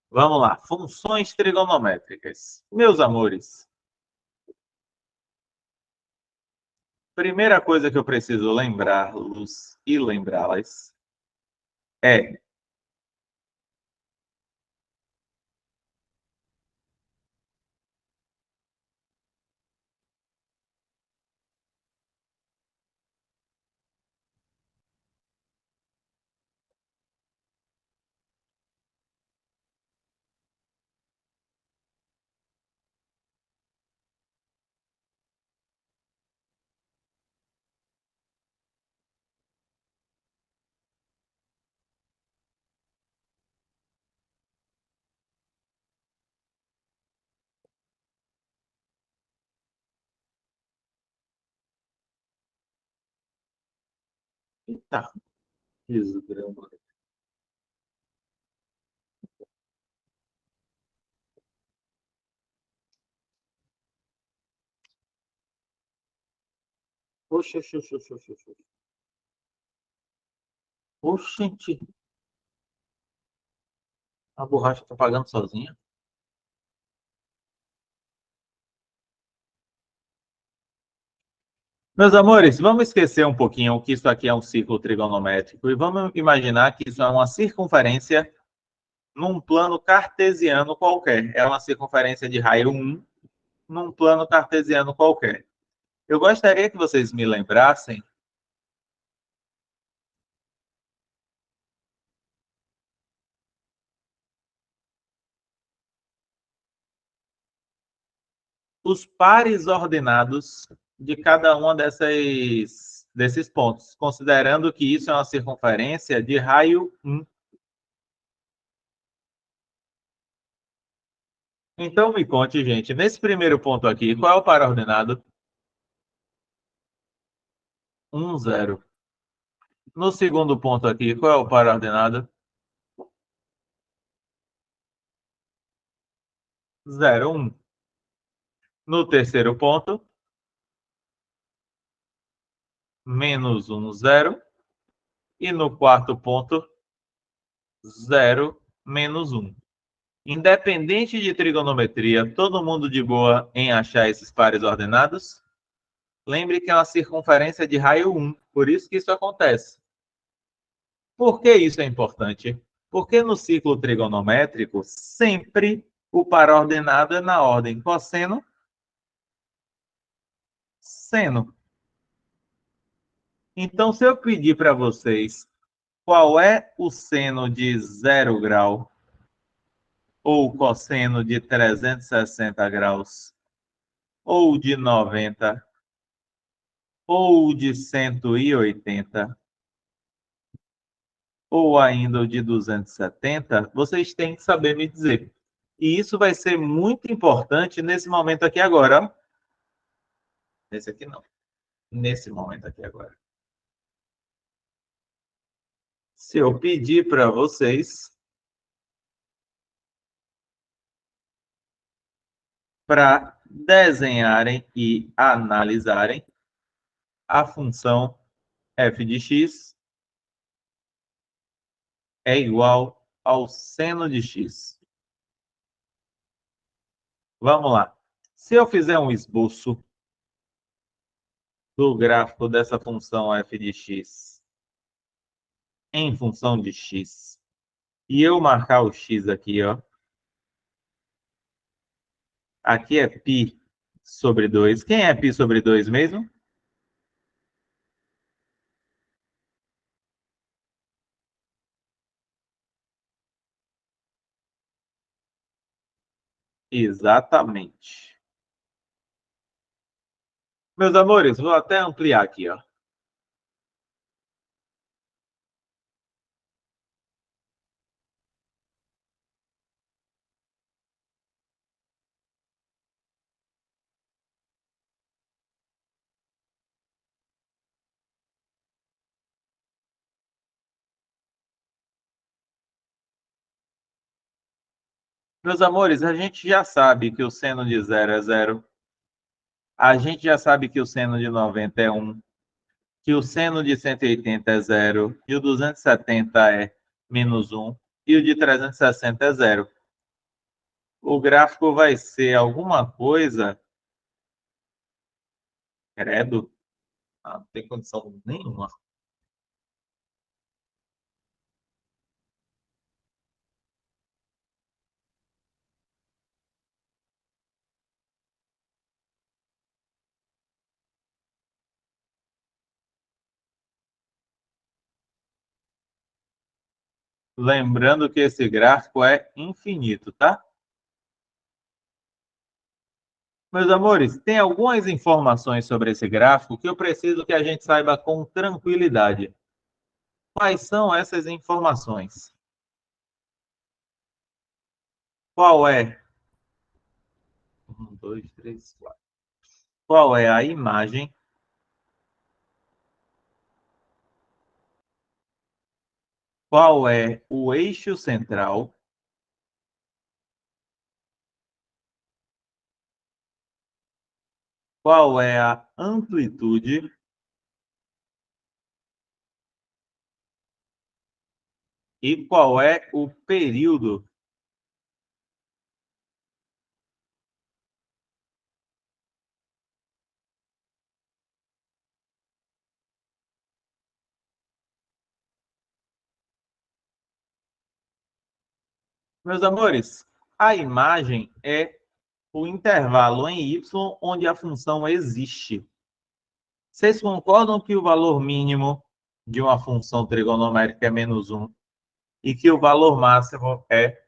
Vamos lá. Funções trigonométricas. Meus amores, primeira coisa que eu preciso lembrá-los e lembrá-las é Eita, desgrama. Oxe, oxe, oxe, oxe, oxe, oxe. Oxente, a borracha tá pagando sozinha. Meus amores, vamos esquecer um pouquinho que isso aqui é um círculo trigonométrico e vamos imaginar que isso é uma circunferência num plano cartesiano qualquer. É uma circunferência de raio 1 num plano cartesiano qualquer. Eu gostaria que vocês me lembrassem os pares ordenados de cada uma desses pontos, considerando que isso é uma circunferência de raio 1. Então me conte, gente, nesse primeiro ponto aqui, qual é o par ordenado? 1, 0. No segundo ponto aqui, qual é o par ordenado? 0, 1. No terceiro ponto, menos 1, 0. E no quarto ponto, 0, menos 1. Independente de trigonometria, todo mundo de boa em achar esses pares ordenados? Lembre que é uma circunferência de raio 1, por isso que isso acontece. Por que isso é importante? Porque no ciclo trigonométrico, sempre o par ordenado é na ordem cosseno, seno. Então, se eu pedir para vocês qual é o seno de 0 grau ou cosseno de 360 graus, ou de 90, ou de 180, ou ainda o de 270, vocês têm que saber me dizer. E isso vai ser muito importante nesse momento aqui agora. Ó. Nesse aqui não. Nesse momento aqui agora. Se eu pedir para vocês para desenharem e analisarem a função f de x é igual ao seno de x. Vamos lá. Se eu fizer um esboço do gráfico dessa função f de x em função de x, e eu marcar o x aqui, ó, aqui é π sobre 2. Quem é π sobre 2 mesmo? Exatamente. Meus amores, vou até ampliar aqui, ó. Meus amores, a gente já sabe que o seno de 0 é 0. A gente já sabe que o seno de 90 é 1. Que o seno de 180 é 0. E o 270 é menos 1. E o de 360 é 0. O gráfico vai ser alguma coisa. Credo. Ah, não tem condição nenhuma. Lembrando que esse gráfico é infinito, tá? Meus amores, tem algumas informações sobre esse gráfico que eu preciso que a gente saiba com tranquilidade. Quais são essas informações? Qual é? Um, dois, três, quatro. Qual é a imagem? Qual é o eixo central? Qual é a amplitude? E qual é o período? Meus amores, a imagem é o intervalo em y onde a função existe. Vocês concordam que o valor mínimo de uma função trigonométrica é menos um e que o valor máximo é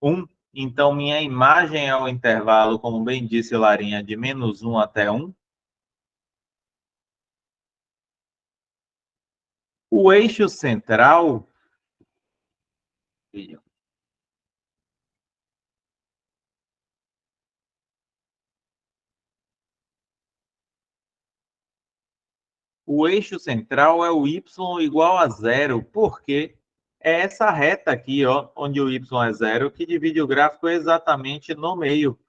um? Então, minha imagem é o intervalo, como bem disse Larinha, de menos um até um. O eixo central, o eixo central é o y igual a zero, porque é essa reta aqui, ó, onde o y é zero, que divide o gráfico exatamente no meio.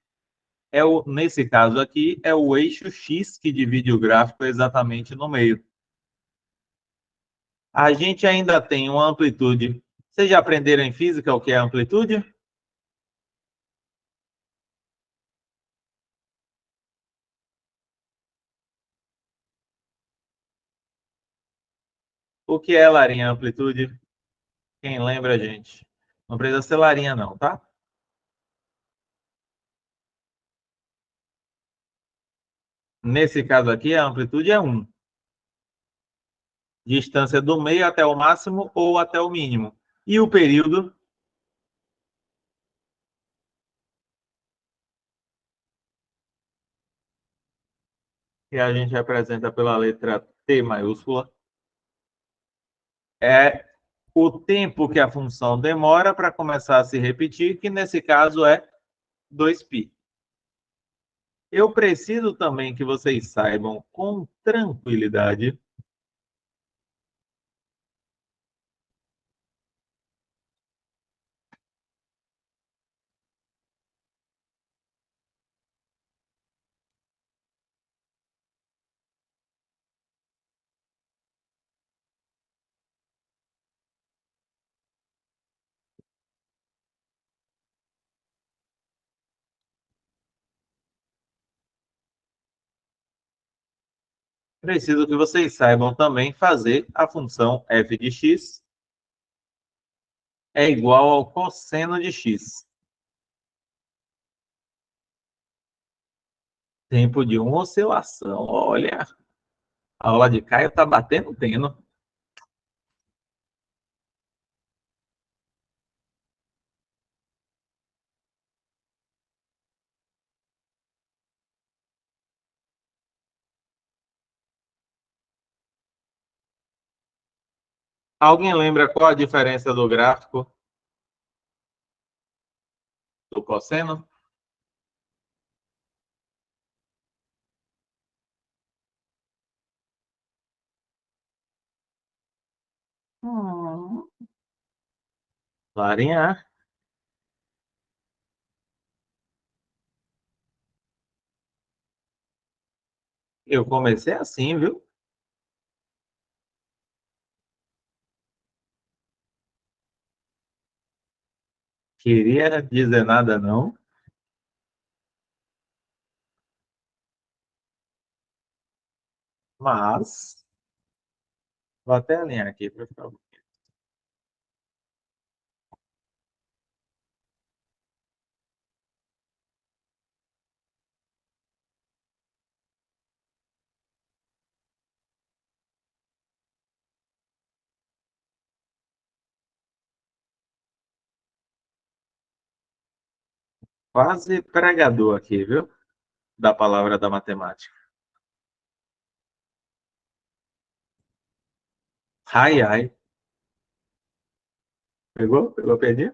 Nesse caso aqui, é o eixo x que divide o gráfico exatamente no meio. A gente ainda tem uma amplitude. Vocês já aprenderam em física o que é amplitude? O que é, Larinha, amplitude? Quem lembra, gente? Não precisa ser Larinha, não, tá? Nesse caso aqui, a amplitude é 1. Distância do meio até o máximo ou até o mínimo. E o período, que a gente representa pela letra T maiúscula, é o tempo que a função demora para começar a se repetir, que nesse caso é 2π. Eu preciso também que vocês saibam com tranquilidade. Preciso que vocês saibam também fazer a função f de x é igual ao cosseno de x. Tempo de uma oscilação. Olha, a aula de Caio está batendo tendo. Alguém lembra qual a diferença do gráfico do cosseno? Hum. Larinha, eu comecei assim, viu? Queria dizer nada, não. Mas, vou até alinhar aqui para ficar. Quase pregador aqui, viu? Da palavra da matemática. Ai, ai. Pegou? Pegou, perdi?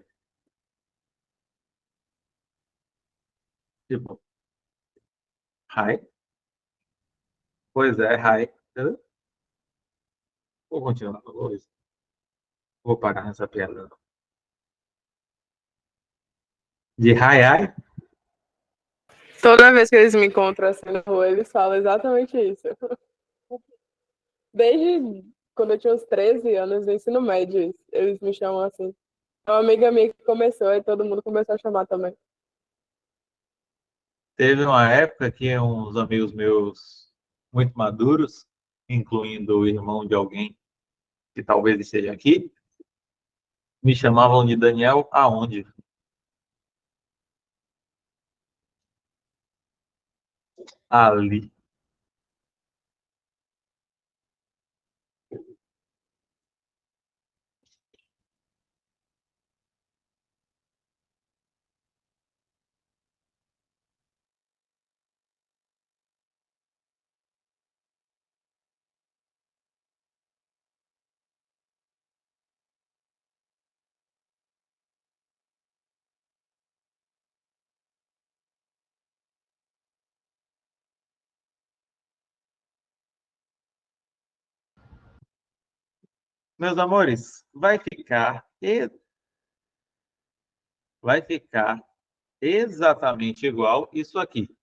Tipo, ai. Pois é, ai. Vou continuar. Vou parar nessa piada. De ai, ai? Toda vez que eles me encontram assim na rua, eles falam exatamente isso. Desde quando eu tinha uns 13 anos no ensino médio, eles me chamam assim. Uma amiga minha que começou e todo mundo começou a chamar também. Teve uma época que uns amigos meus muito maduros, incluindo o irmão de alguém que talvez esteja aqui, me chamavam de Daniel aonde? Ali. Meus amores, vai ficar exatamente igual isso aqui.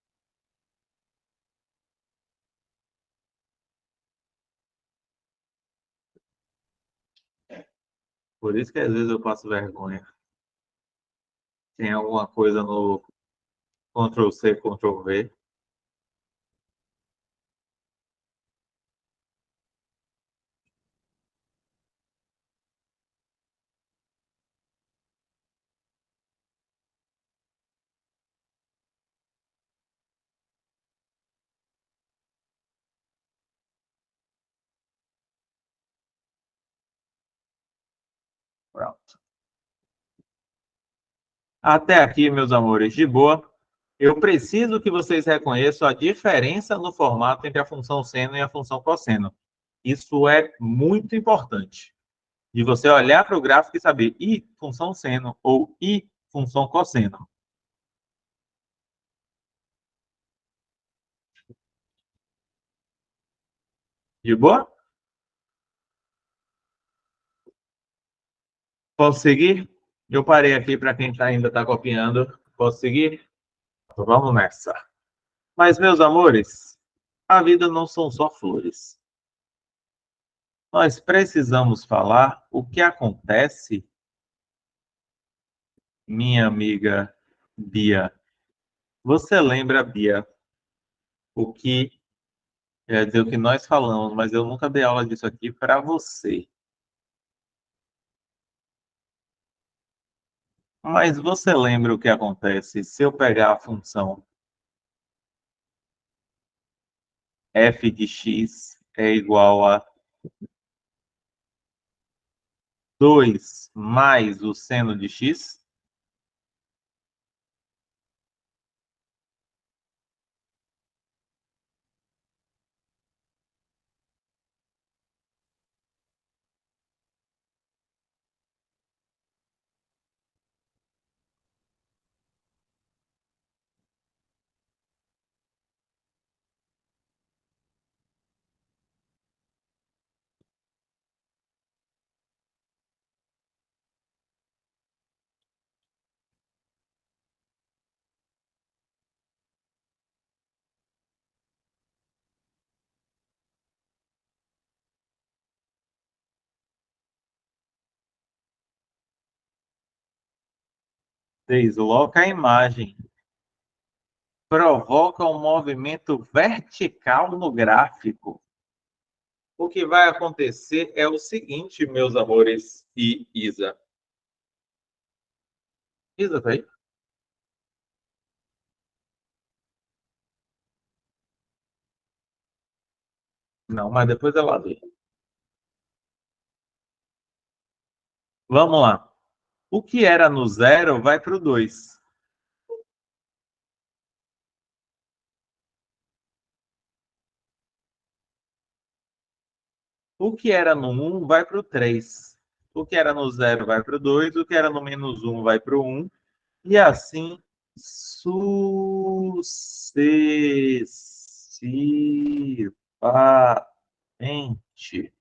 Por isso que às vezes eu passo vergonha. Tem alguma coisa no Ctrl C, Ctrl V. Pronto. Até aqui, meus amores, de boa. Eu preciso que vocês reconheçam a diferença no formato entre a função seno e a função cosseno. Isso é muito importante. De você olhar para o gráfico e saber i função seno ou i função cosseno. De boa? Posso seguir? Eu parei aqui para quem ainda está copiando. Posso seguir? Então, vamos nessa. Mas, meus amores, a vida não são só flores. Nós precisamos falar o que acontece, minha amiga Bia. Você lembra, Bia, o que quer dizer o que nós falamos, mas eu nunca dei aula disso aqui para você. Mas você lembra o que acontece se eu pegar a função f de x é igual a 2 mais o seno de x? Desloca a imagem. Provoca um movimento vertical no gráfico. O que vai acontecer é o seguinte, meus amores e Isa. Isa, tá aí? Não, mas depois ela vê. Vamos lá. O que era no zero vai para o 2. O que era no um vai para o 3. O que era no zero vai para o 2. O que era no menos um vai para o 1. E assim sucessivamente.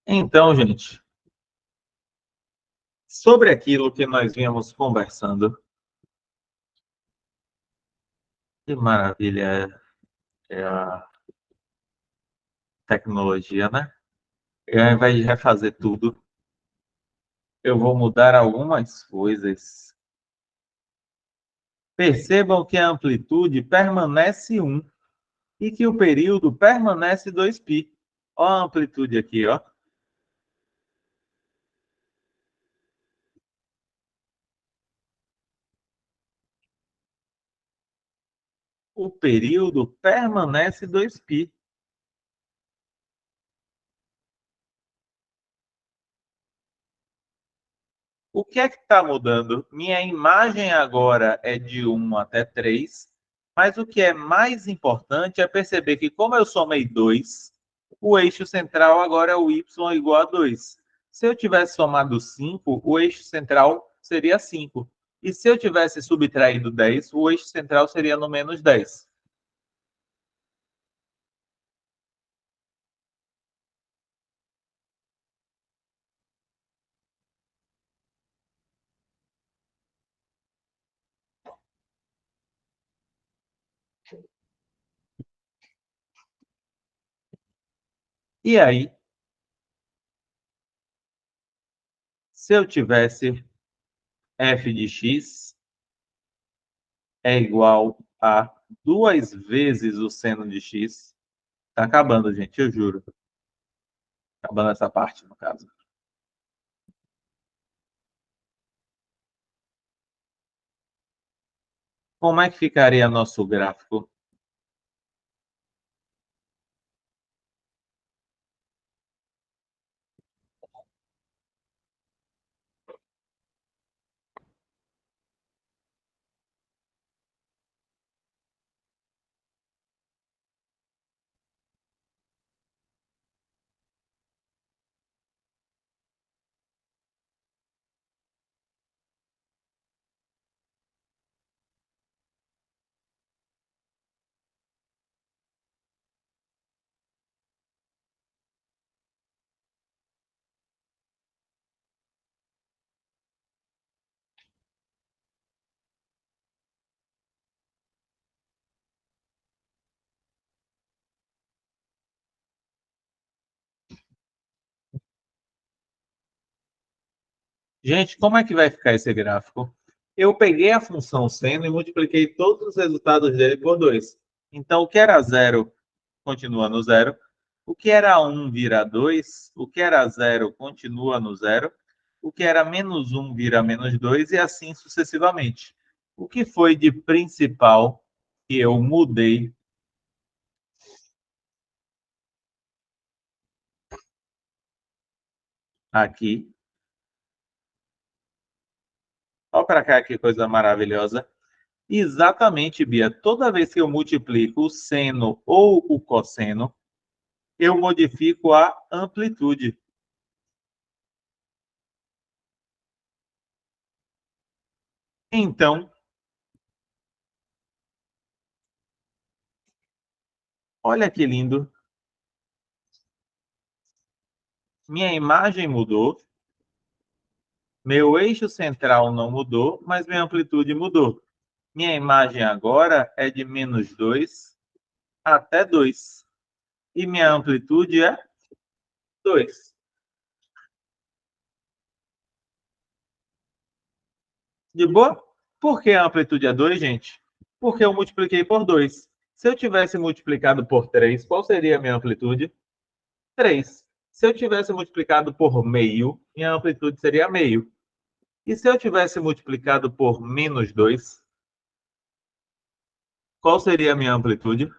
Então, gente, sobre aquilo que nós vínhamos conversando, que maravilha é a tecnologia, né? Eu, ao invés de refazer tudo, eu vou mudar algumas coisas. Percebam que a amplitude permanece 1 e que o período permanece 2π. Ó a amplitude aqui, ó. O período permanece 2π. O que é que está mudando? Minha imagem agora é de 1 até 3, mas o que é mais importante é perceber que, como eu somei 2, o eixo central agora é o y igual a 2. Se eu tivesse somado 5, o eixo central seria 5. E se eu tivesse subtraído 10, o eixo central seria no menos 10. E aí, se eu tivesse f de x é igual a 2 vezes o seno de x. Tá acabando, gente, eu juro. Acabando essa parte, no caso. Como é que ficaria nosso gráfico? Gente, como é que vai ficar esse gráfico? Eu peguei a função seno e multipliquei todos os resultados dele por 2. Então, o que era zero continua no zero. O que era 1 vira 2. O que era zero continua no zero. O que era menos 1 vira menos 2 e assim sucessivamente. O que foi de principal que eu mudei aqui? Olha para cá que coisa maravilhosa. Exatamente, Bia. Toda vez que eu multiplico o seno ou o cosseno, eu modifico a amplitude. Então, Olha que lindo. Minha imagem mudou. Meu eixo central não mudou, mas minha amplitude mudou. Minha imagem agora é de -2 até 2. E minha amplitude é 2. De boa? Por que a amplitude é 2, gente? Porque eu multipliquei por 2. Se eu tivesse multiplicado por 3, qual seria a minha amplitude? 3. Se eu tivesse multiplicado por meio, minha amplitude seria meio. E se eu tivesse multiplicado por -2, qual seria a minha amplitude?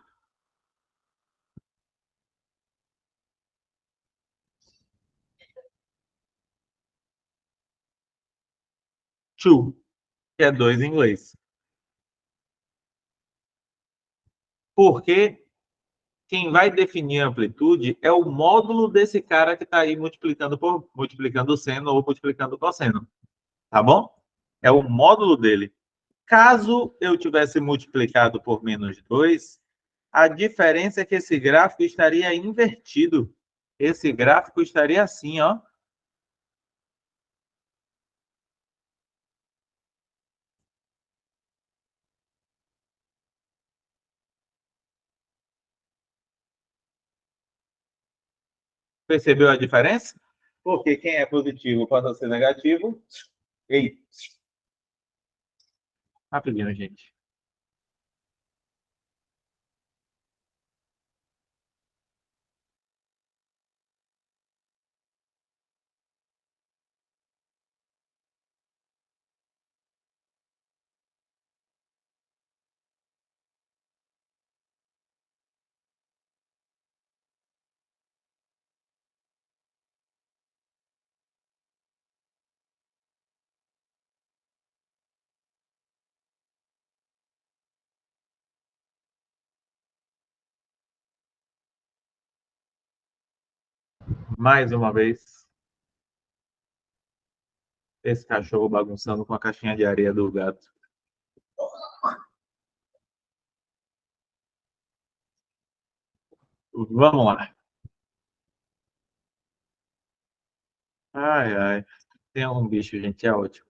2, que é 2 em inglês. Porque quem vai definir a amplitude é o módulo desse cara que está aí multiplicando o seno ou multiplicando o cosseno. Tá bom? É o módulo dele. Caso eu tivesse multiplicado por -2, a diferença é que esse gráfico estaria invertido. Esse gráfico estaria assim, ó. Percebeu a diferença? Porque quem é positivo passa a ser negativo. Ei, rapidinho, gente. Mais uma vez, esse cachorro bagunçando com a caixinha de areia do gato. Vamos lá. Ai, ai. Tem um bicho, gente, é ótimo.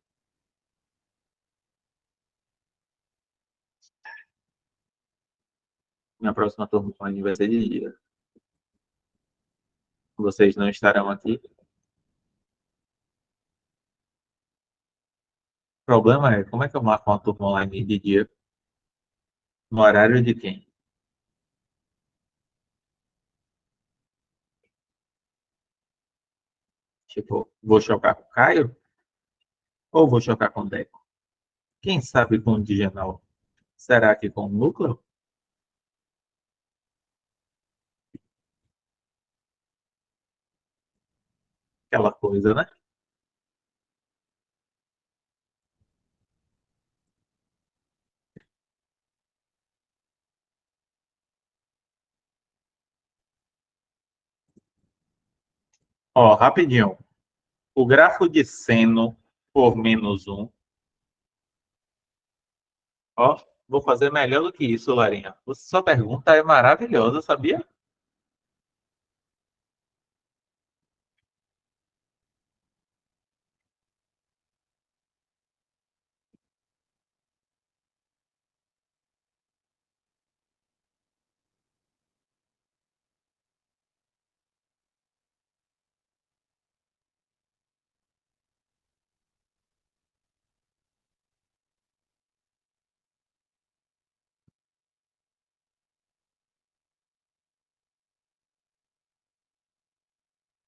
Minha próxima turma vai ser de dia. Vocês não estarão aqui. O problema é, como é que eu marco uma turma online de dia? No horário de quem? Tipo, vou chocar com o Caio? Ou vou chocar com o Deco? Quem sabe com o Digenal? Será que com o Núcleo? Aquela coisa, né? Ó, rapidinho. O grafo de seno por -1. Ó, vou fazer melhor do que isso, Larinha. Sua pergunta é maravilhosa, sabia?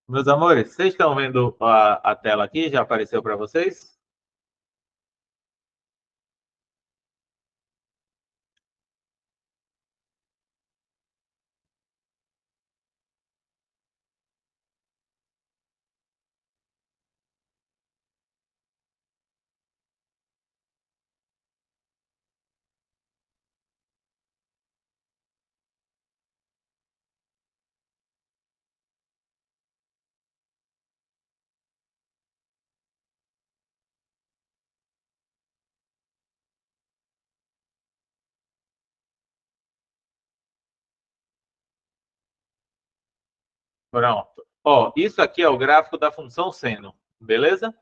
Meus amores, vocês estão vendo a tela aqui? Já apareceu para vocês? Pronto. Ó, isso aqui é o gráfico da função seno, beleza?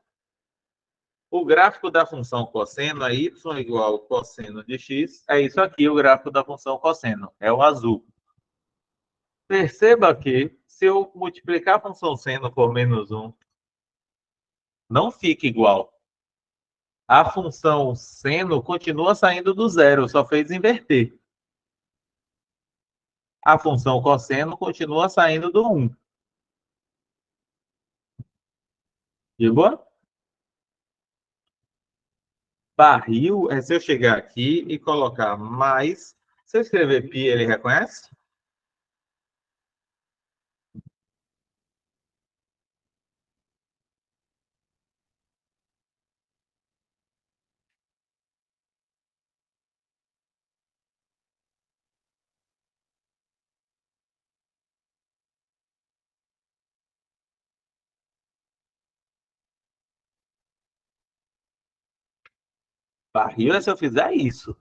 O gráfico da função cosseno é y igual ao cosseno de x. É isso aqui, o gráfico da função cosseno. É o azul. Perceba que, se eu multiplicar a função seno por menos um, não fica igual. A função seno continua saindo do zero, só fez inverter. A função cosseno continua saindo do 1. De boa? Barril é se eu chegar aqui e colocar mais. Se eu escrever pi, ele reconhece? Barril é se eu fizer isso.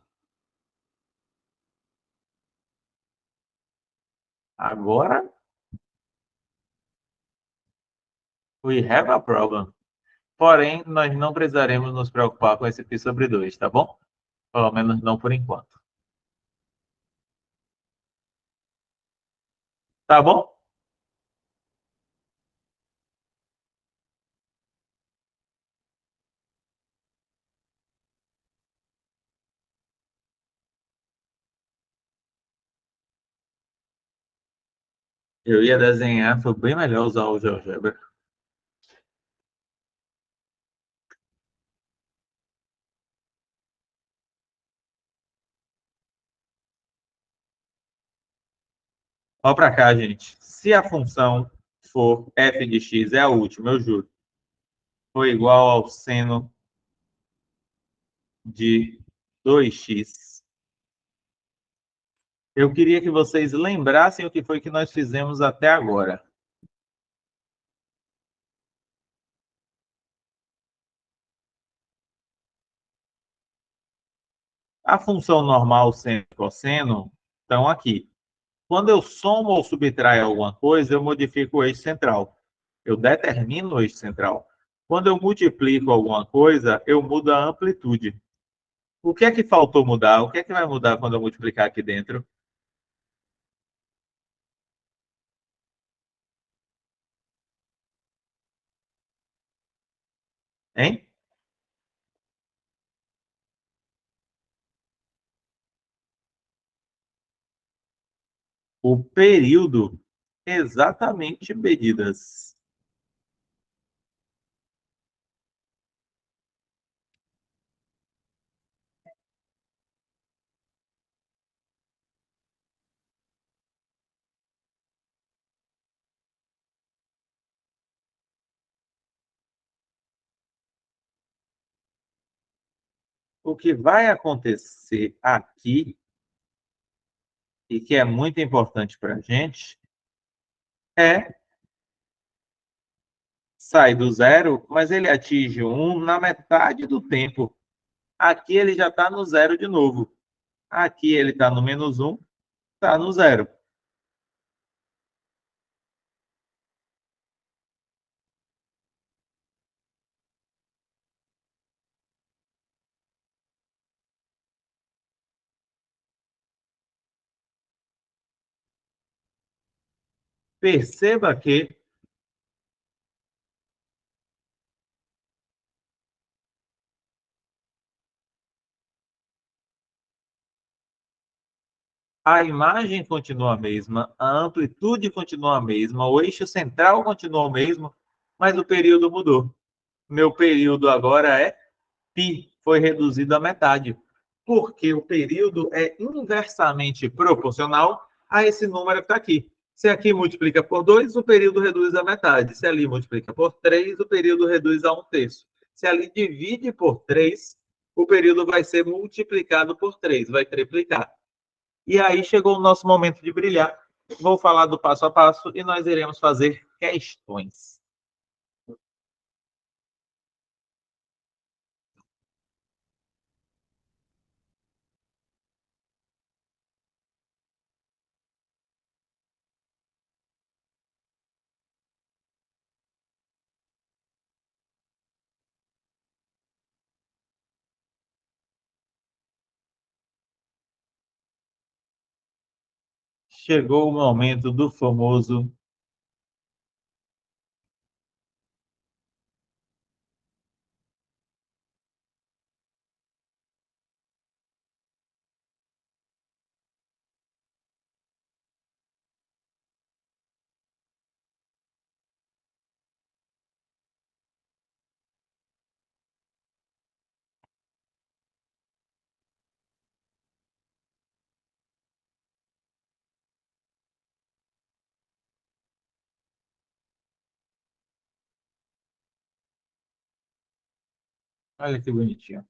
Agora, we have a problem. Porém, nós não precisaremos nos preocupar com esse pi sobre 2, tá bom? Pelo menos não por enquanto. Tá bom? Eu ia desenhar, foi bem melhor usar o GeoGebra. Olha para cá, gente. Se a função for f de x, é a última, eu juro, for igual ao seno de 2x, eu queria que vocês lembrassem o que foi que nós fizemos até agora. A função normal, seno e cosseno estão aqui. Quando eu somo ou subtraio alguma coisa, eu modifico o eixo central. Eu determino o eixo central. Quando eu multiplico alguma coisa, eu mudo a amplitude. O que é que faltou mudar? O que é que vai mudar quando eu multiplicar aqui dentro? Hein? O período. Exatamente medidas. O que vai acontecer aqui, e que é muito importante para a gente, é sair do zero, mas ele atinge um na metade do tempo. Aqui ele já está no zero de novo. Aqui ele está no menos um, está no zero. Perceba que a imagem continua a mesma, a amplitude continua a mesma, o eixo central continua o mesmo, mas o período mudou. Meu período agora é π, foi reduzido à metade, porque o período é inversamente proporcional a esse número que está aqui. Se aqui multiplica por 2, o período reduz à metade. Se ali multiplica por 3, o período reduz a um terço. Se ali divide por 3, o período vai ser multiplicado por 3, vai triplicar. E aí chegou o nosso momento de brilhar. Vou falar do passo a passo e nós iremos fazer questões. chegou o momento do famoso Olha que bonitinho.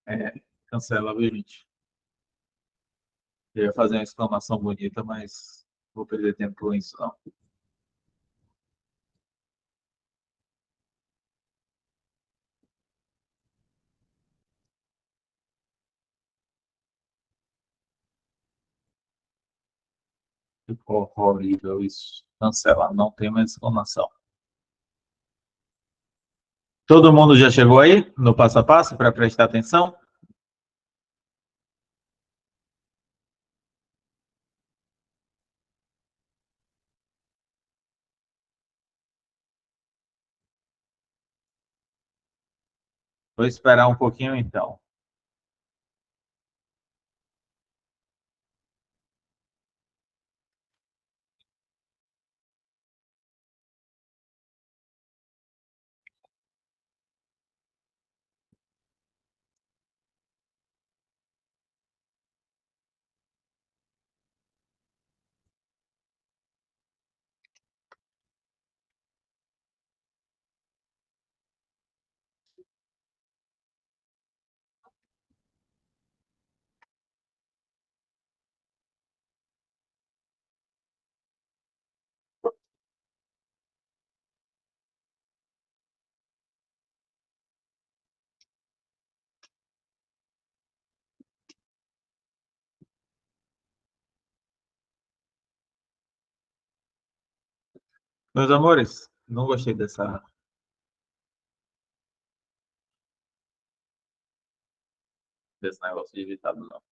É, cancela, viu, gente? Eu ia fazer uma exclamação bonita, mas vou perder tempo com isso, não. Ficou horrível isso. Cancela, não tem mais exclamação. Todo mundo já chegou aí no passo a passo para prestar atenção? Vou esperar um pouquinho então. Meus amores, não gostei desse negócio de ditado, não.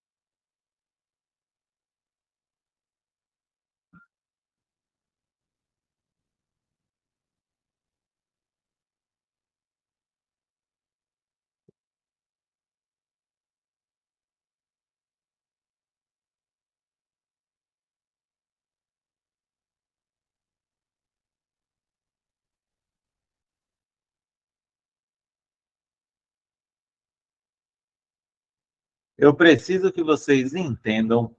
Eu preciso que vocês entendam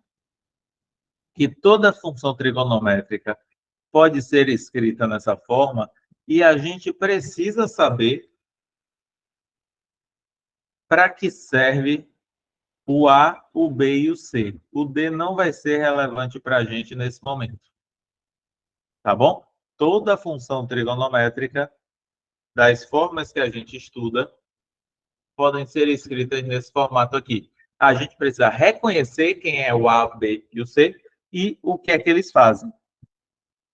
que toda função trigonométrica pode ser escrita nessa forma e a gente precisa saber para que serve o A, o B e o C. O D não vai ser relevante para a gente nesse momento, tá bom? Toda função trigonométrica, das formas que a gente estuda, podem ser escritas nesse formato aqui. A gente precisa reconhecer quem é o A, o B e o C e o que é que eles fazem.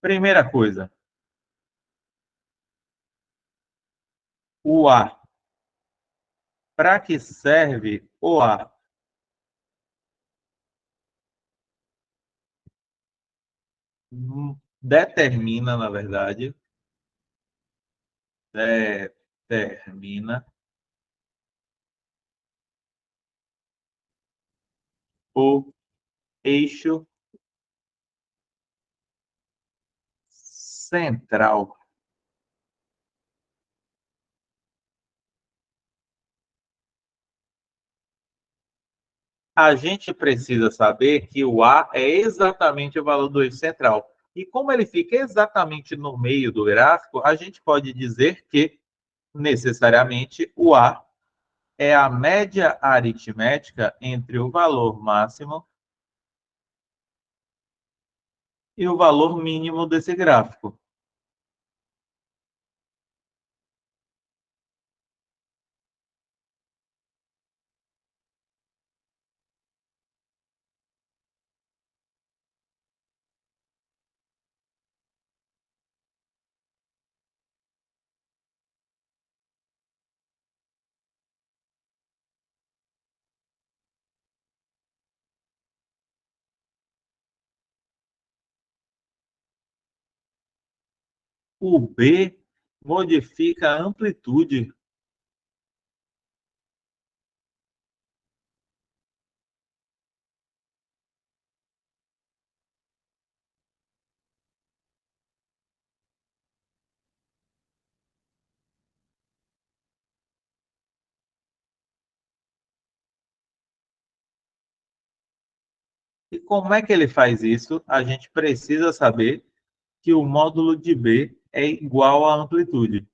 Primeira coisa, o A. Para que serve o A? Determina, na verdade, determina o eixo central. A gente precisa saber que o A é exatamente o valor do eixo central. E como ele fica exatamente no meio do gráfico, a gente pode dizer que, necessariamente, o A é a média aritmética entre o valor máximo e o valor mínimo desse gráfico. O B modifica a amplitude. E como é que ele faz isso? A gente precisa saber que o módulo de B é igual à amplitude.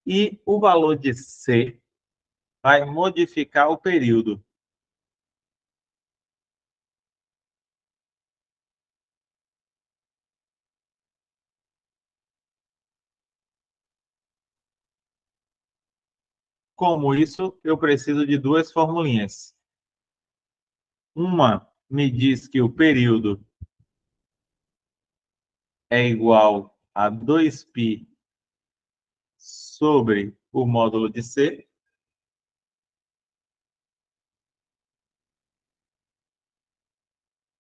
E o valor de C vai modificar o período. Como isso, eu preciso de duas formulinhas. Uma me diz que o período é igual a 2π sobre o módulo de C.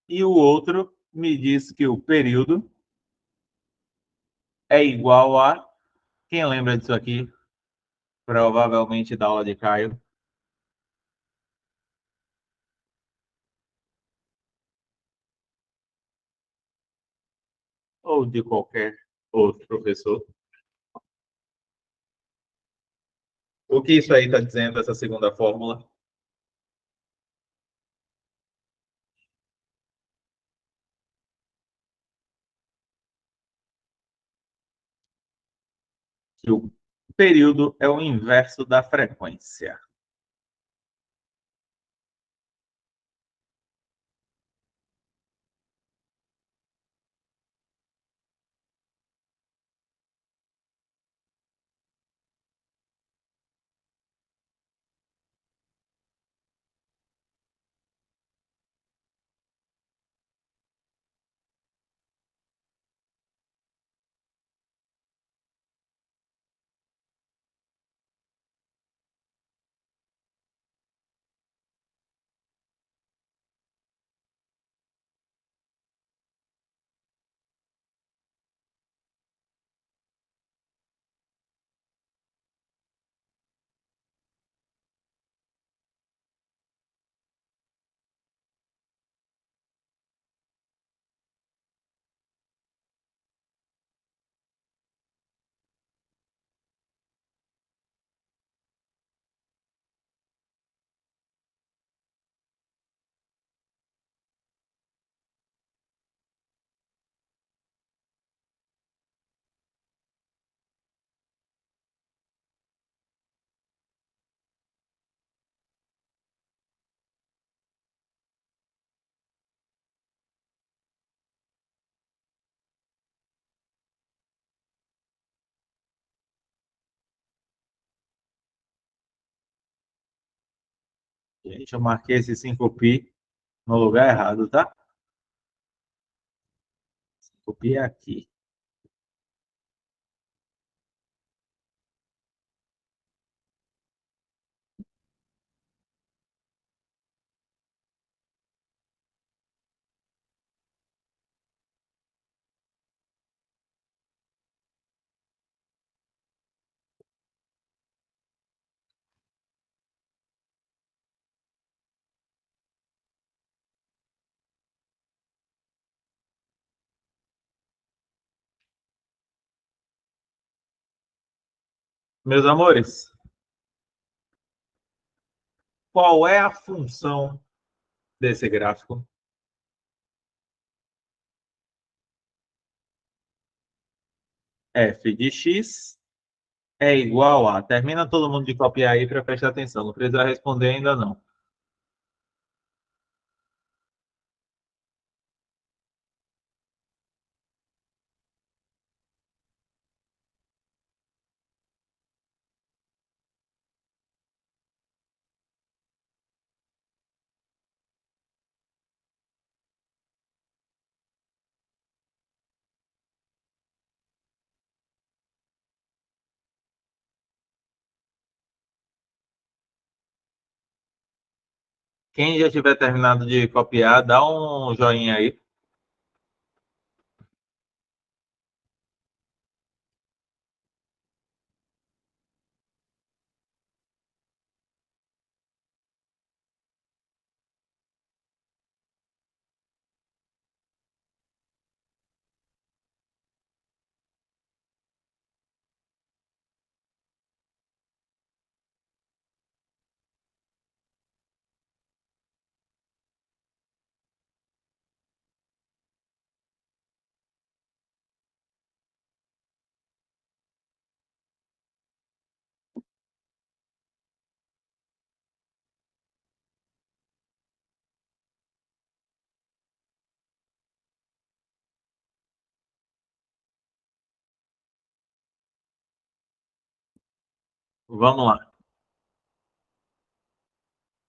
E o outro me diz que o período é igual a... Quem lembra disso aqui? Provavelmente da aula de Caio. Ou de qualquer outro professor. O que isso aí está dizendo, essa segunda fórmula? Que o período é o inverso da frequência. Gente, eu marquei esse 5π no lugar errado, tá? 5π é aqui. Meus amores, qual é a função desse gráfico? F de x é igual a... Termina todo mundo de copiar aí para prestar atenção. Não precisa responder ainda não. Quem já tiver terminado de copiar, dá um joinha aí. Vamos lá.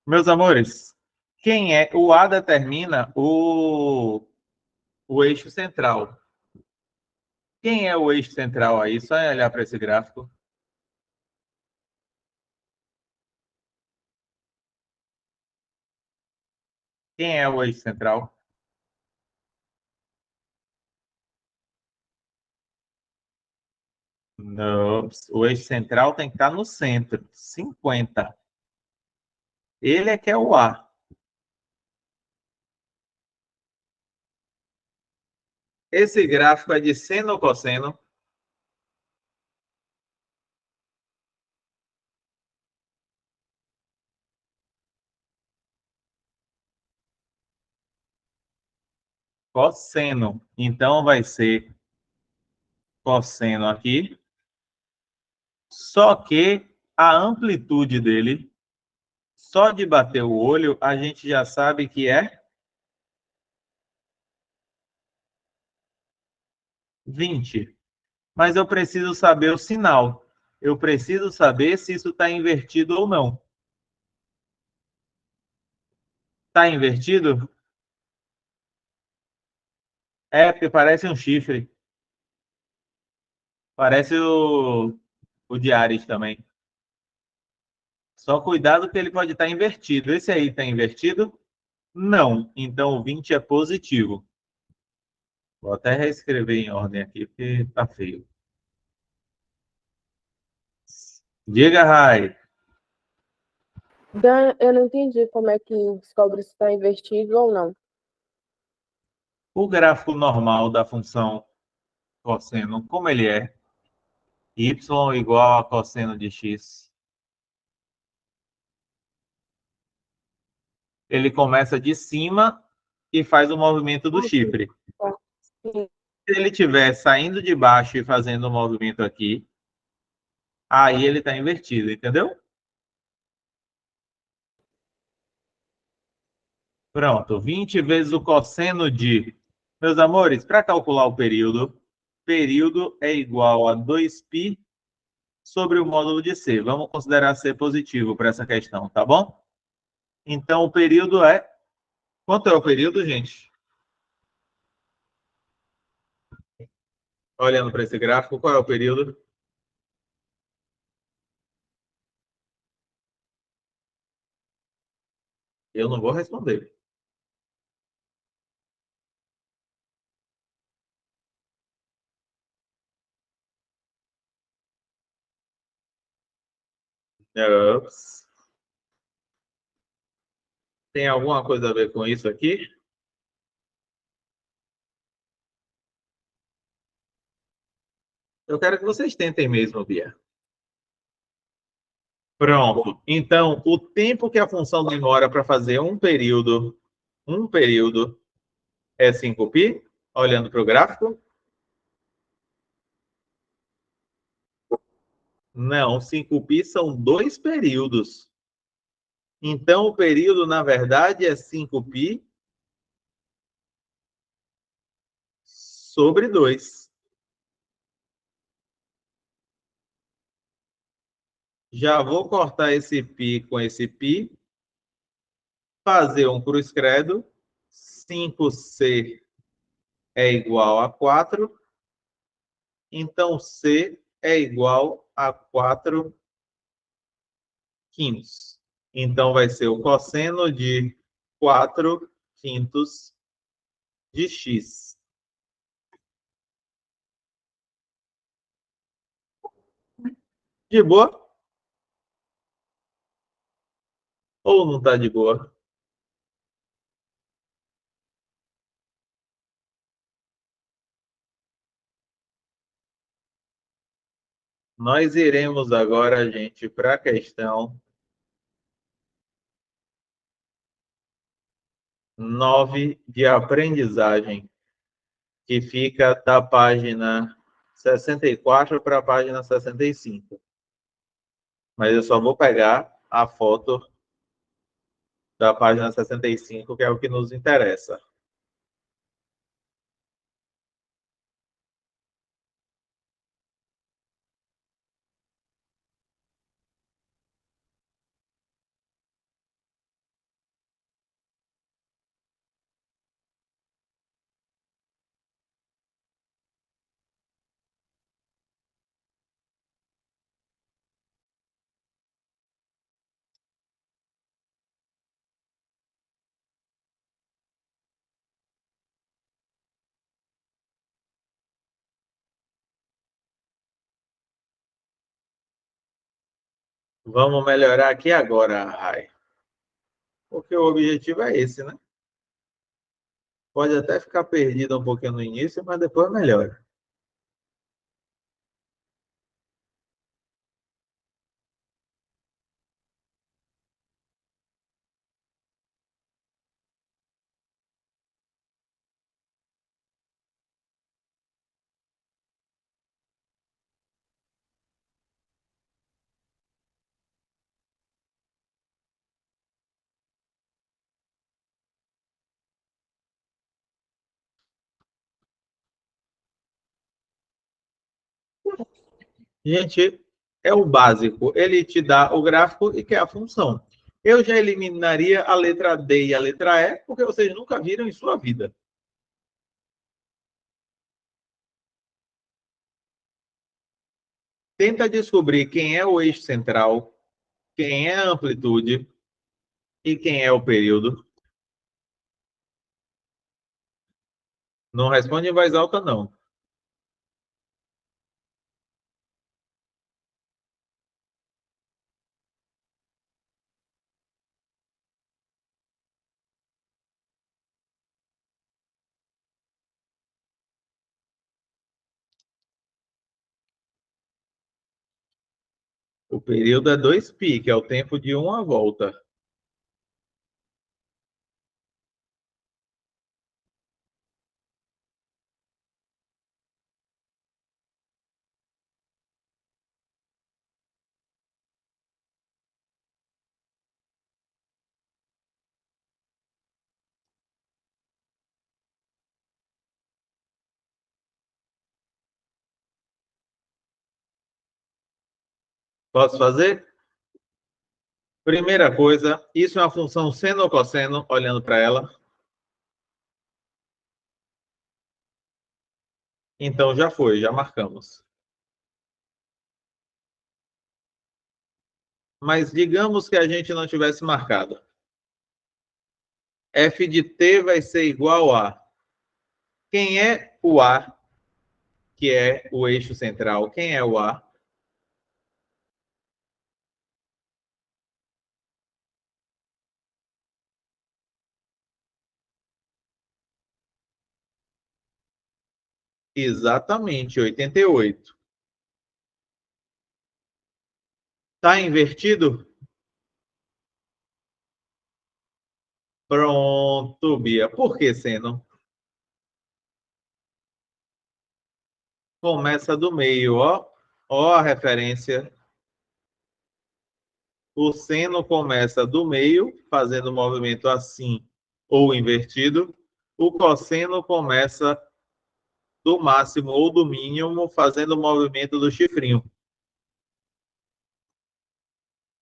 Meus amores, quem é? O A determina o eixo central. Quem é o eixo central aí? Só olhar para esse gráfico. Quem é o eixo central? Não, o eixo central tem que estar no centro, 50. Ele é que é o A. Esse gráfico é de seno ou cosseno? Cosseno. Então vai ser cosseno aqui. Só que a amplitude dele, só de bater o olho, a gente já sabe que é 20. Mas eu preciso saber o sinal. Eu preciso saber se isso está invertido ou não. Está invertido? É, porque parece um chifre. Parece o de Ares também. Só cuidado que ele pode estar invertido. Esse aí está invertido? Não. Então o 20 é positivo. Vou até reescrever em ordem aqui, porque está feio. Diga, Rai. Dan, eu não entendi como é que descobre se está invertido ou não. O gráfico normal da função cosseno, como ele é? Y igual a cosseno de x. Ele começa de cima e faz o movimento do Aqui, chifre. tá. Sim. Se ele estiver saindo de baixo e fazendo o movimento aqui, aí ele está invertido, entendeu? Pronto, 20 vezes o cosseno de... Meus amores, para calcular o período é igual a 2π sobre o módulo de C. Vamos considerar C positivo para essa questão, tá bom? Então, o período é... Quanto é o período, gente? Olhando para esse gráfico, qual é o período? Eu não vou responder. Ups. Tem alguma coisa a ver com isso aqui? Eu quero que vocês tentem mesmo, Bia. Pronto. Então, o tempo que a função demora para fazer um período é 5π, olhando para o gráfico? Não, 5π são 2 períodos. Então, o período, na verdade, é 5π sobre 2. Já vou cortar esse π com esse π, fazer um cruz credo. 5c é igual a 4. Então, C é igual a 4 quintos. Então, vai ser o cosseno de 4/5 de x. De boa? Ou não está de boa? Nós iremos agora, gente, para a questão 9 de aprendizagem, que fica da página 64 para a página 65. Mas eu só vou pegar a foto da página 65, que é o que nos interessa. Vamos melhorar aqui agora, Rai. Porque o objetivo é esse, né? Pode até ficar perdido um pouquinho no início, mas depois melhora. Gente, é o básico. Ele te dá o gráfico e quer a função. Eu já eliminaria a letra D e a letra E, porque vocês nunca viram em sua vida. Tenta descobrir quem é o eixo central, quem é a amplitude e quem é o período. Não responde em voz alta, não. O período é 2π, que é o tempo de uma volta. Posso fazer? Primeira coisa, isso é uma função seno ou cosseno, olhando para ela. Então já foi, já marcamos. Mas digamos que a gente não tivesse marcado. F de t vai ser igual a... Quem é o A, que é o eixo central? Quem é o A? Exatamente, 88. Está invertido? Pronto, Bia. Por que seno? Começa do meio, ó. Ó a referência. O seno começa do meio, fazendo o movimento assim ou invertido. O cosseno começa do máximo ou do mínimo, fazendo o movimento do chifrinho.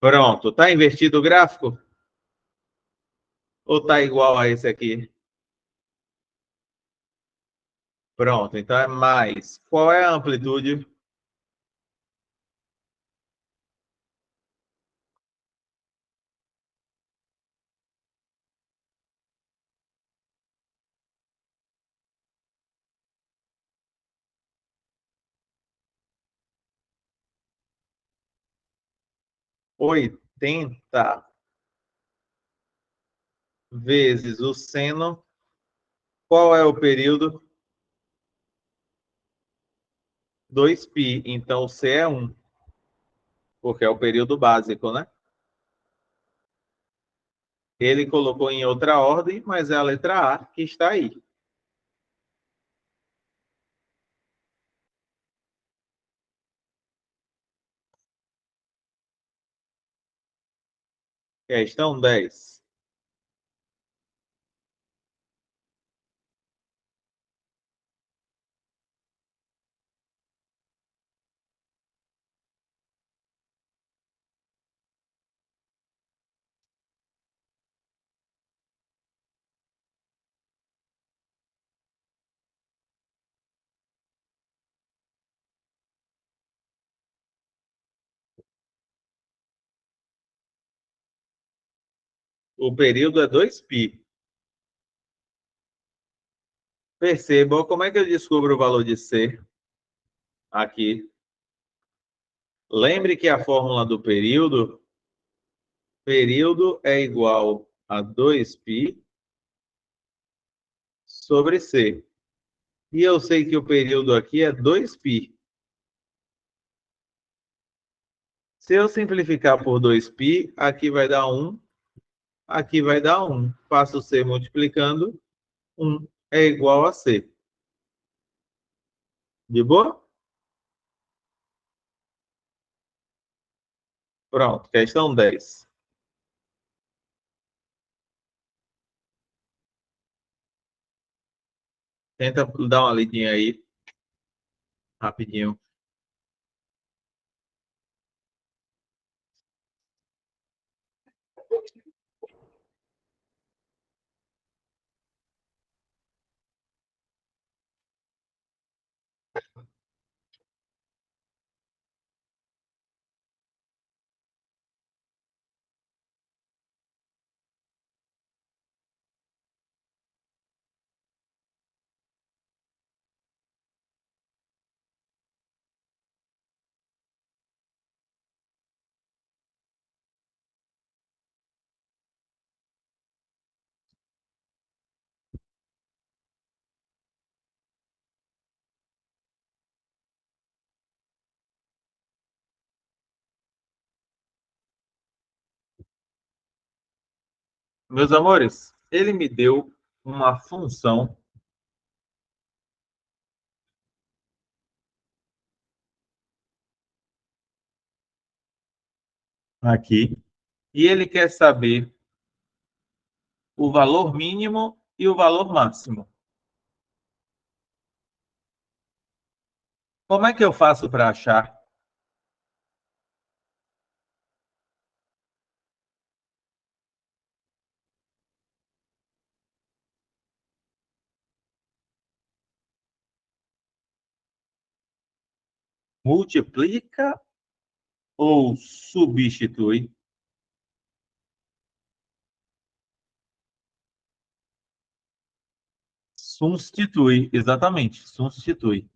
Pronto. Está invertido o gráfico? Ou está igual a esse aqui? Pronto. Então é mais. Qual é a amplitude? 80 vezes o seno. Qual é o período? 2π. Então, C é 1, porque é o período básico, né? Ele colocou em outra ordem, mas é a letra A que está aí. Questão 10. O período é 2π. Percebam como é que eu descubro o valor de C aqui. Lembre que a fórmula do período é igual a 2π sobre C. E eu sei que o período aqui é 2π. Se eu simplificar por 2π, aqui vai dar 1, aqui vai dar 1. Faço C multiplicando, 1 é igual a C. De boa? Pronto, questão 10. Tenta dar uma lidinha aí, rapidinho. Meus amores, ele me deu uma função aqui e ele quer saber o valor mínimo e o valor máximo. Como é que eu faço para achar? Multiplica ou substitui? Substitui, exatamente, substitui.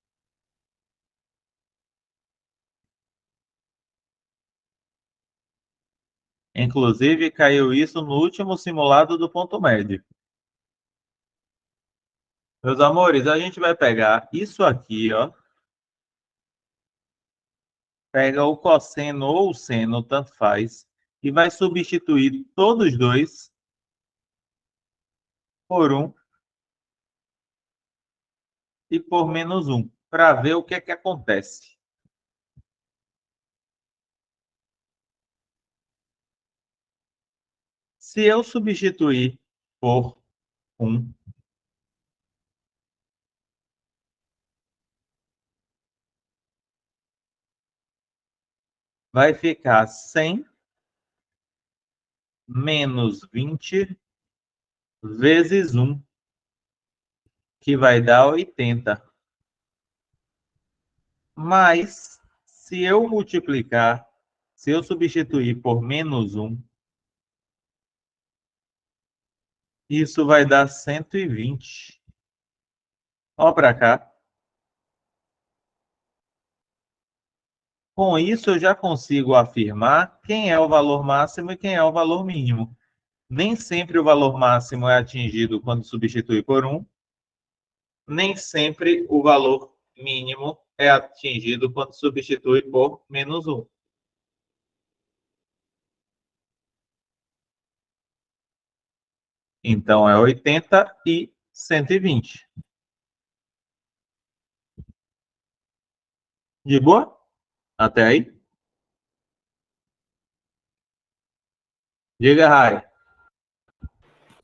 Inclusive, caiu isso no último simulado do ponto médio. Meus amores, a gente vai pegar isso aqui, ó. Pega o cosseno ou o seno, tanto faz, e vai substituir todos dois por 1 e por menos 1, para ver o que é que acontece. Se eu substituir por 1, vai ficar 100 menos 20 vezes 1, que vai dar 80. Mas, se eu multiplicar, se eu substituir por menos 1, isso vai dar 120. Ó para cá. Com isso, eu já consigo afirmar quem é o valor máximo e quem é o valor mínimo. Nem sempre o valor máximo é atingido quando substitui por 1, nem sempre o valor mínimo é atingido quando substitui por -1. Então, é 80 e 120. De boa? Até aí? Diga, Rai.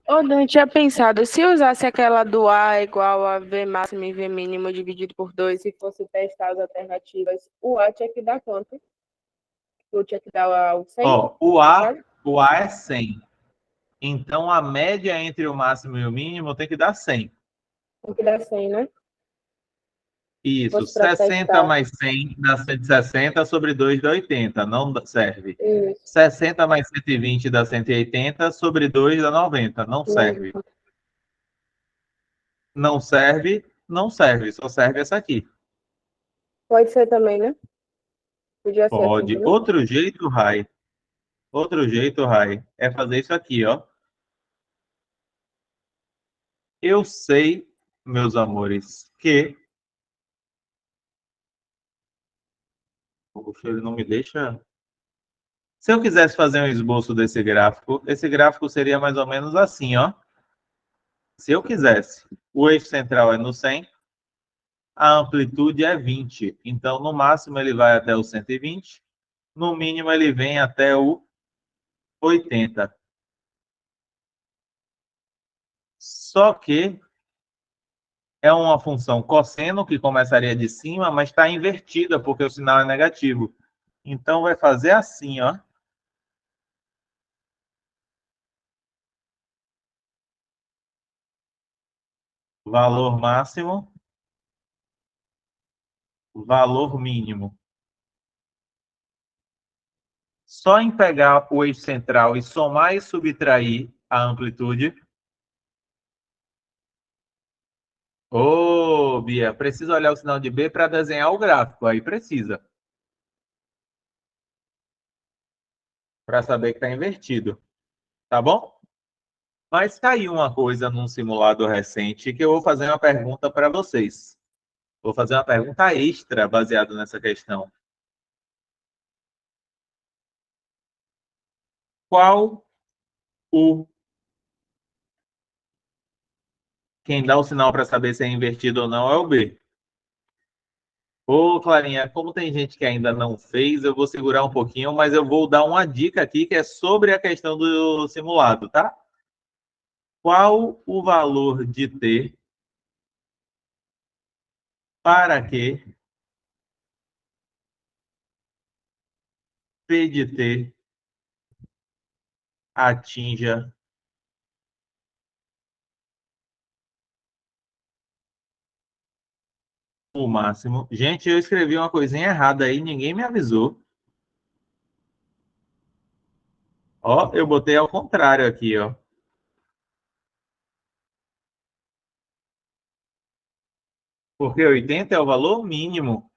Ô, Dan, eu tinha pensado, se usasse aquela do A igual a V máximo e V mínimo dividido por 2 e fosse testar as alternativas, o A tinha que dar quanto? Eu tinha que dar o 100? Ó, o A é 100. Então, a média entre o máximo e o mínimo tem que dar 100. Tem que dar 100, né? Isso, Fosse para 60 testar. mais 100 dá 160 sobre 2 dá 80, não serve. Isso. 60 mais 120 dá 180 sobre 2 dá 90, não serve. Não. Não serve, não serve, só serve essa aqui. Pode ser também, né? Podia ser assim Pode. também. Outro jeito, Rai, é fazer isso aqui, ó. Eu sei, meus amores, que... Poxa, ele não me deixa... Se eu quisesse fazer um esboço desse gráfico, esse gráfico seria mais ou menos assim, ó. Se eu quisesse, o eixo central é no 100, a amplitude é 20. Então, no máximo, ele vai até o 120, no mínimo, ele vem até o 80. Só que é uma função cosseno que começaria de cima, mas está invertida porque o sinal é negativo. Então, vai fazer assim, ó. Valor máximo, valor mínimo. Só em pegar o eixo central e somar e subtrair a amplitude. Ô, Bia, precisa olhar o sinal de B para desenhar o gráfico. Aí precisa. Para saber que está invertido. Tá bom? Mas caiu uma coisa num simulado recente que eu vou fazer uma pergunta para vocês. Vou fazer uma pergunta extra baseada nessa questão. Qual o... Quem dá o sinal para saber se é invertido ou não é o B. Ô, Clarinha, como tem gente que ainda não fez, eu vou segurar um pouquinho, mas eu vou dar uma dica aqui que é sobre a questão do simulado, tá? Qual o valor de T para que P de T atinja o máximo? Gente, eu escrevi uma coisinha errada aí, ninguém me avisou. Ó, eu botei ao contrário aqui, ó. Porque 80 é o valor mínimo.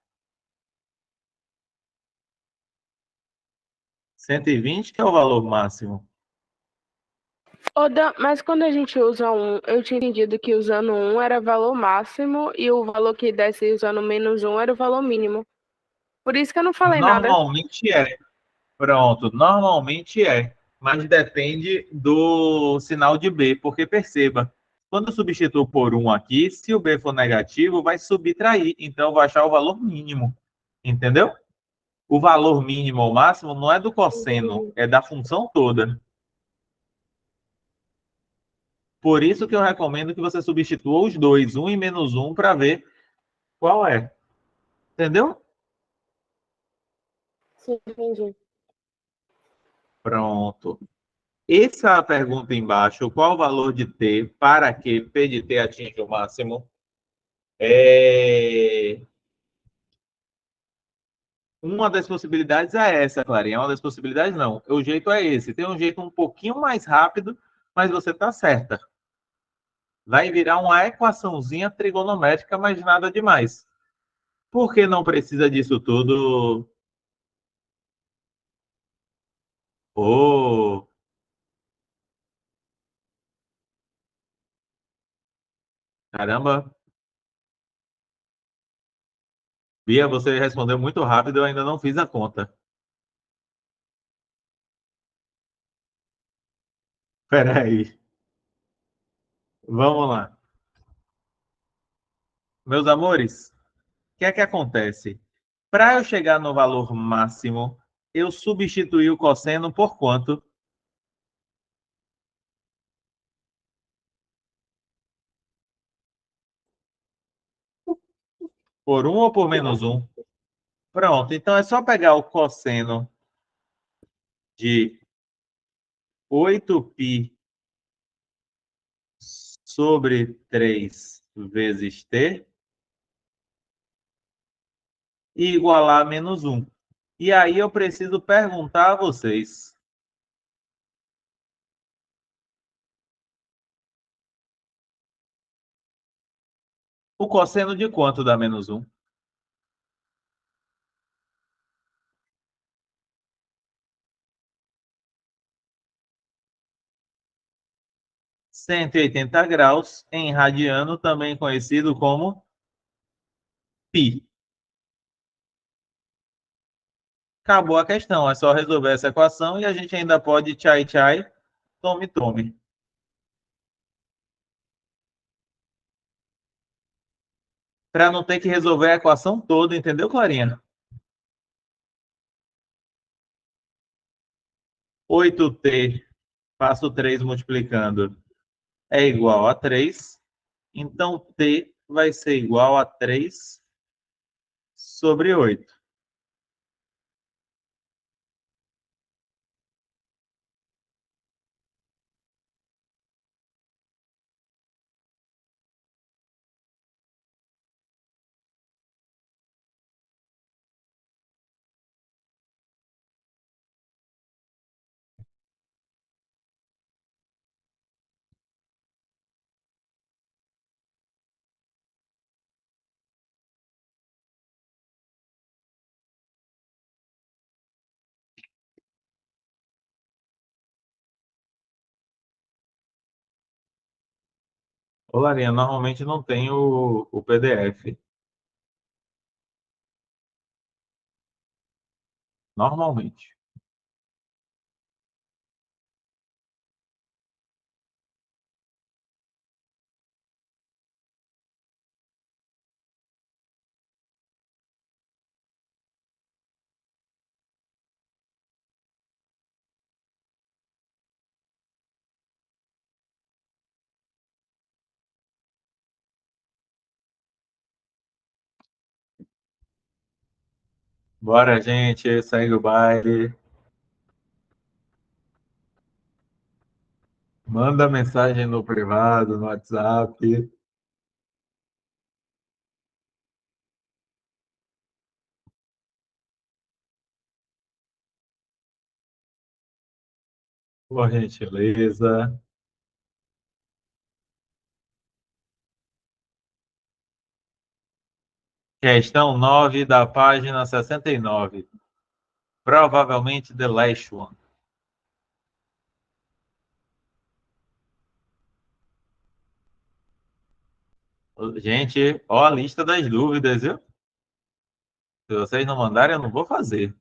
120 que é o valor máximo. Ô, Dan, mas quando a gente usa um, eu tinha entendido que usando um era valor máximo e o valor que desse usando -1 era o valor mínimo. Por isso que eu não falei nada. Normalmente é. Pronto, normalmente é. Mas depende do sinal de B, porque perceba, quando eu substituo por 1 aqui, se o B for negativo, vai subtrair. Então, eu vou achar o valor mínimo. Entendeu? O valor mínimo ou máximo não é do cosseno, é da função toda. Por isso que eu recomendo que você substitua os dois, 1 e -1, para ver qual é. Entendeu? Sim, entendi. Pronto. Essa pergunta embaixo, qual o valor de T para que P de T atinja o máximo? Uma das possibilidades é essa, Clarinha. Uma das possibilidades não. O jeito é esse. Tem um jeito um pouquinho mais rápido, mas você está certa. Vai virar uma equaçãozinha trigonométrica, mas nada demais. Por que não precisa disso tudo? Oh! Caramba! Bia, você respondeu muito rápido, eu ainda não fiz a conta. Peraí. Vamos lá. Meus amores, o que é que acontece? Para eu chegar no valor máximo, eu substituí o cosseno por quanto? Por um ou por menos um? Pronto, então é só pegar o cosseno de 8π sobre 3 vezes t e igualar a menos um. E aí eu preciso perguntar a vocês: o cosseno de quanto dá menos um? 180 graus em radiano, também conhecido como π. Acabou a questão, é só resolver essa equação e a gente ainda pode tchai tchai, tome tome. Para não ter que resolver a equação toda, entendeu, Clarinha? 8t, faço 3 multiplicando, é igual a 3. Então, t vai ser igual a 3 sobre 8. Ô, Larinha, normalmente não tem o PDF. Normalmente. Bora, gente, segue o baile. Manda mensagem no privado, no WhatsApp. Por gentileza. Questão 9 da página 69. Provavelmente the last one. Gente, ó a lista das dúvidas, viu? Se vocês não mandarem, eu não vou fazer.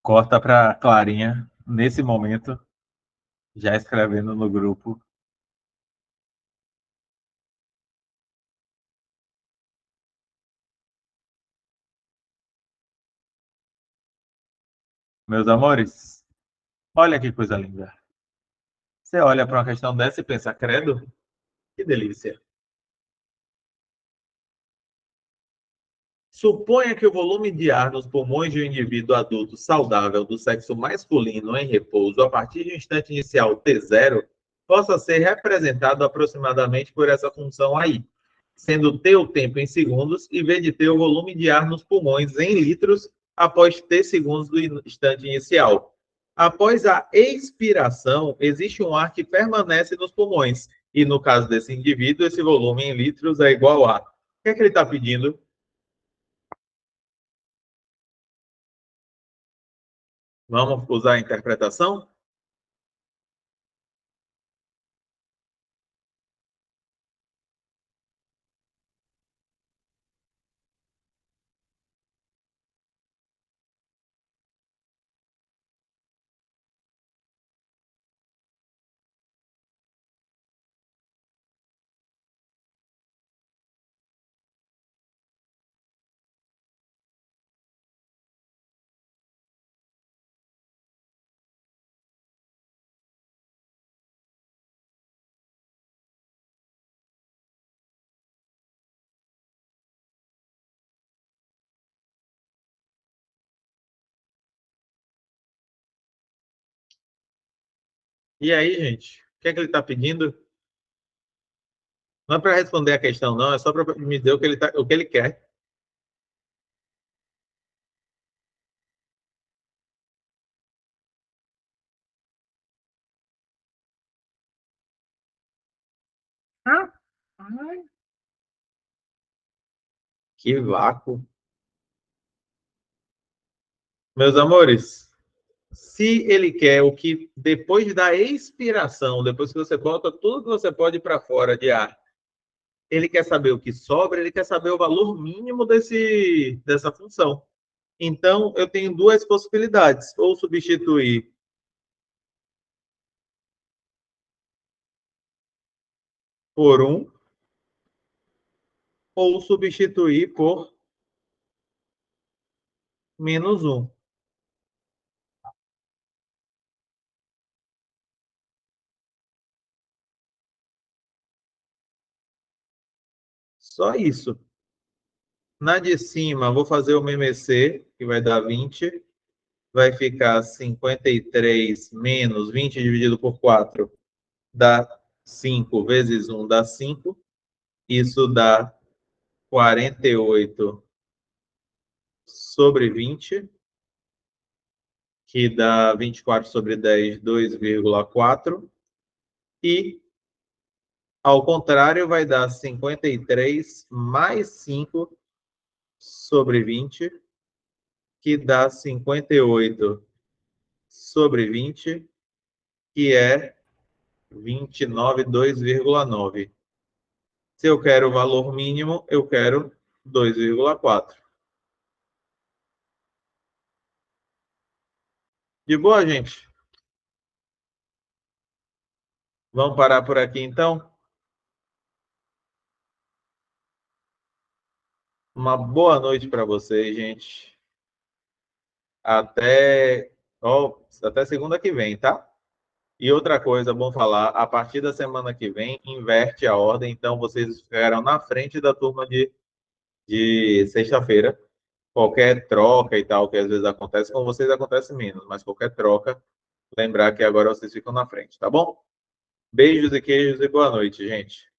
Corta para Clarinha, nesse momento, já escrevendo no grupo. Meus amores, olha que coisa linda. Você olha para uma questão dessa e pensa, credo, que delícia. Suponha que o volume de ar nos pulmões de um indivíduo adulto saudável do sexo masculino em repouso a partir de um instante inicial T0 possa ser representado aproximadamente por essa função aí, sendo T o tempo em segundos e V de T o volume de ar nos pulmões em litros após T segundos do instante inicial. Após a expiração, existe um ar que permanece nos pulmões e, no caso desse indivíduo, esse volume em litros é igual a... O que é que ele está pedindo? Vamos usar a interpretação? E aí, gente? O que é que ele está pedindo? Não é para responder a questão, não. É só para me dizer o que ele quer. Ah, que vácuo. Meus amores, se ele quer o que depois da expiração, depois que você bota tudo que você pode para fora de ar, ele quer saber o que sobra, ele quer saber o valor mínimo dessa função. Então, eu tenho duas possibilidades: ou substituir por 1, ou substituir por -1. Só isso. Na de cima, vou fazer o MMC, que vai dar 20. Vai ficar 53 menos 20 dividido por 4 dá 5 vezes 1 dá 5. Isso dá 48 sobre 20, que dá 24 sobre 10, 2,4. E, ao contrário, vai dar 53 mais 5 sobre 20, que dá 58 sobre 20, que é 29, 2,9. Se eu quero o valor mínimo, eu quero 2,4. De boa, gente? Vamos parar por aqui, então? Uma boa noite para vocês, gente. Até, até segunda que vem, tá? E outra coisa, bom falar, a partir da semana que vem, inverte a ordem, então vocês ficarão na frente da turma de sexta-feira. Qualquer troca e tal, que às vezes acontece, com vocês acontece menos, mas qualquer troca, lembrar que agora vocês ficam na frente, tá bom? Beijos e queijos e boa noite, gente.